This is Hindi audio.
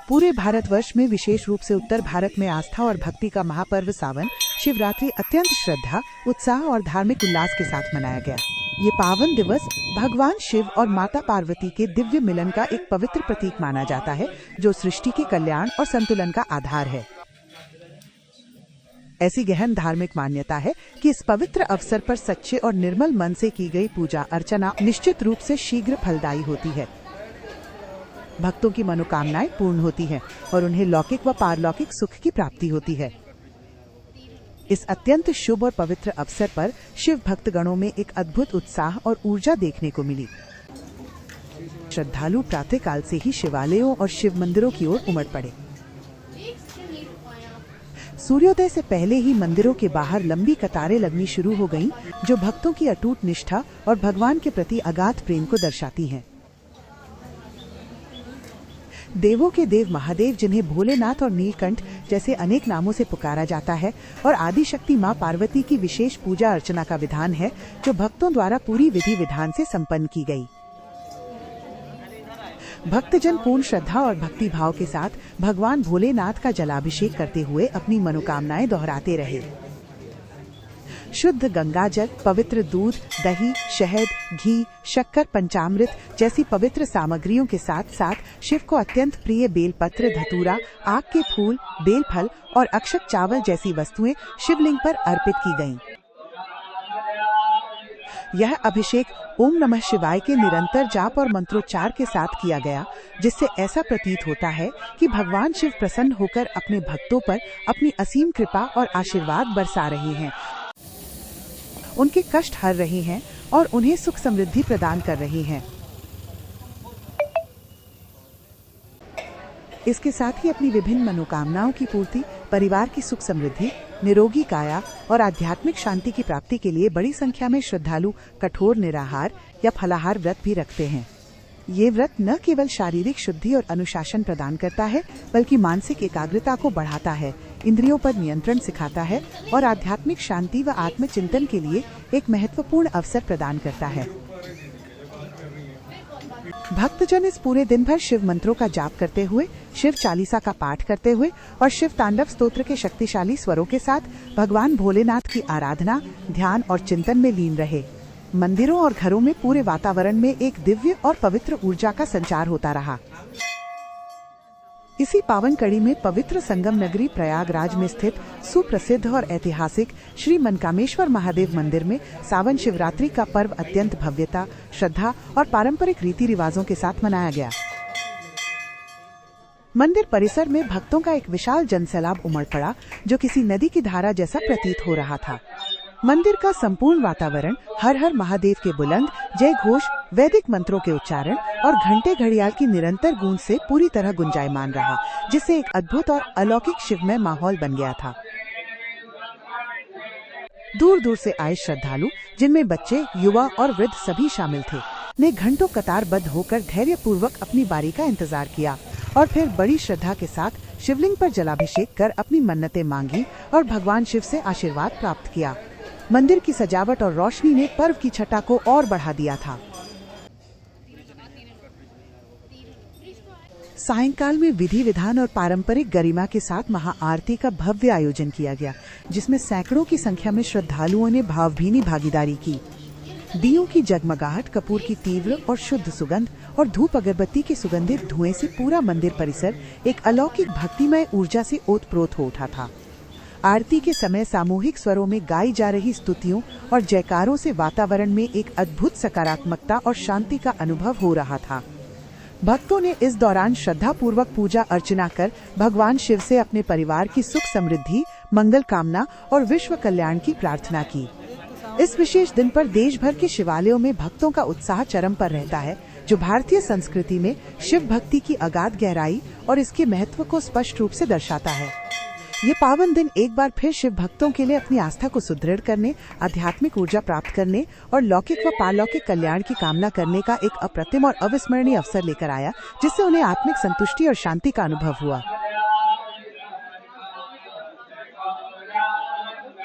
पूरे भारतवर्ष में, विशेष रूप से उत्तर भारत में आस्था और भक्ति का महापर्व सावन शिवरात्रि अत्यंत श्रद्धा, उत्साह और धार्मिक उल्लास के साथ मनाया गया। ये पावन दिवस भगवान शिव और माता पार्वती के दिव्य मिलन का एक पवित्र प्रतीक माना जाता है, जो सृष्टि के कल्याण और संतुलन का आधार है। ऐसी गहन धार्मिक मान्यता है कि इस पवित्र अवसर पर सच्चे और निर्मल मन से की गई पूजा अर्चना निश्चित रूप से शीघ्र फलदायी होती है। भक्तों की मनोकामनाएं पूर्ण होती हैं और उन्हें लौकिक व पारलौकिक सुख की प्राप्ति होती है। इस अत्यंत शुभ और पवित्र अवसर पर शिव भक्तगणों में एक अद्भुत उत्साह और ऊर्जा देखने को मिली। श्रद्धालु प्रातःकाल से ही शिवालयों और शिव मंदिरों की ओर उमड़ पड़े। सूर्योदय से पहले ही मंदिरों के बाहर लंबी कतारें लगनी शुरू हो गईं, जो भक्तों की अटूट निष्ठा और भगवान के प्रति अगाध प्रेम को दर्शाती हैं। देवों के देव महादेव, जिन्हें भोलेनाथ और नीलकंठ जैसे अनेक नामों से पुकारा जाता है, और आदि शक्ति मां पार्वती की विशेष पूजा अर्चना का विधान है, जो भक्तों द्वारा पूरी विधि विधान से संपन्न की गई। भक्तजन पूर्ण श्रद्धा और भक्ति भाव के साथ भगवान भोलेनाथ का जलाभिषेक करते हुए अपनी मनोकामनाएं दोहराते रहे। शुद्ध गंगा जल, पवित्र दूध, दही, शहद, घी, शक्कर, पंचामृत जैसी पवित्र सामग्रियों के साथ साथ शिव को अत्यंत प्रिय बेलपत्र, धतूरा, आक के फूल, बेलफल और अक्षत चावल जैसी वस्तुएं शिवलिंग पर अर्पित की गईं। यह अभिषेक ओम नमः शिवाय के निरंतर जाप और मंत्रोच्चार के साथ किया गया, जिससे ऐसा प्रतीत होता है कि भगवान शिव प्रसन्न होकर अपने भक्तों पर अपनी असीम कृपा और आशीर्वाद बरसा रहे हैं, उनके कष्ट हर रहे हैं और उन्हें सुख समृद्धि प्रदान कर रहे हैं। इसके साथ ही अपनी विभिन्न मनोकामनाओं की पूर्ति, परिवार की सुख समृद्धि, निरोगी काया और आध्यात्मिक शांति की प्राप्ति के लिए बड़ी संख्या में श्रद्धालु कठोर निराहार या फलाहार व्रत भी रखते हैं। ये व्रत न केवल शारीरिक शुद्धि और अनुशासन प्रदान करता है, बल्कि मानसिक एकाग्रता को बढ़ाता है, इंद्रियों पर नियंत्रण सिखाता है और आध्यात्मिक शांति व आत्मचिंतन के लिए एक महत्वपूर्ण अवसर प्रदान करता है। भक्तजन इस पूरे दिन भर शिव मंत्रों का जाप करते हुए, शिव चालीसा का पाठ करते हुए और शिव तांडव स्तोत्र के शक्तिशाली स्वरों के साथ भगवान भोलेनाथ की आराधना, ध्यान और चिंतन में लीन रहे। मंदिरों और घरों में पूरे वातावरण में एक दिव्य और पवित्र ऊर्जा का संचार होता रहा। इसी पावन कड़ी में पवित्र संगम नगरी प्रयागराज में स्थित सुप्रसिद्ध और ऐतिहासिक श्री मनकामेश्वर महादेव मंदिर में सावन शिवरात्रि का पर्व अत्यंत भव्यता, श्रद्धा और पारंपरिक रीति रिवाजों के साथ मनाया गया। मंदिर परिसर में भक्तों का एक विशाल जनसैलाब उमड़ पड़ा, जो किसी नदी की धारा जैसा प्रतीत हो रहा था। मंदिर का संपूर्ण वातावरण हर हर महादेव के बुलंद जय घोष, वैदिक मंत्रों के उच्चारण और घंटे घड़ियाल की निरंतर गूंज से पूरी तरह गुंजायमान रहा, जिससे एक अद्भुत और अलौकिक शिवमय माहौल बन गया था। दूर दूर से आए श्रद्धालु, जिनमें बच्चे, युवा और वृद्ध सभी शामिल थे, ने घंटों कतारबद्ध होकर धैर्य पूर्वक अपनी बारी का इंतजार किया और फिर बड़ी श्रद्धा के साथ शिवलिंग पर जलाभिषेक कर अपनी मन्नतें मांगी और भगवान शिव से आशीर्वाद प्राप्त किया। मंदिर की सजावट और रोशनी ने पर्व की छटा को और बढ़ा दिया था। सायंकाल में विधि विधान और पारंपरिक गरिमा के साथ महाआरती का भव्य आयोजन किया गया, जिसमें सैकड़ों की संख्या में श्रद्धालुओं ने भावभीनी भागीदारी की। दीयों की जगमगाहट, कपूर की तीव्र और शुद्ध सुगंध और धूप अगरबत्ती के सुगंधित धुएं से पूरा मंदिर परिसर एक अलौकिक भक्तिमय ऊर्जा से ओतप्रोत हो उठा था। आरती के समय सामूहिक स्वरों में गाई जा रही स्तुतियों और जयकारों से वातावरण में एक अद्भुत सकारात्मकता और शांति का अनुभव हो रहा था। भक्तों ने इस दौरान श्रद्धा पूर्वक पूजा अर्चना कर भगवान शिव से अपने परिवार की सुख समृद्धि, मंगल कामना और विश्व कल्याण की प्रार्थना की। इस विशेष दिन पर देश भर के शिवालयों में भक्तों का उत्साह चरम पर रहता है, जो भारतीय संस्कृति में शिव भक्ति की अगाध गहराई और इसके महत्व को स्पष्ट रूप से दर्शाता है। ये पावन दिन एक बार फिर शिव भक्तों के लिए अपनी आस्था को सुदृढ़ करने, आध्यात्मिक ऊर्जा प्राप्त करने और लौकिक व पारलौकिक कल्याण की कामना करने का एक अप्रतिम और अविस्मरणीय अवसर लेकर आया, जिससे उन्हें आत्मिक संतुष्टि और शांति का अनुभव हुआ।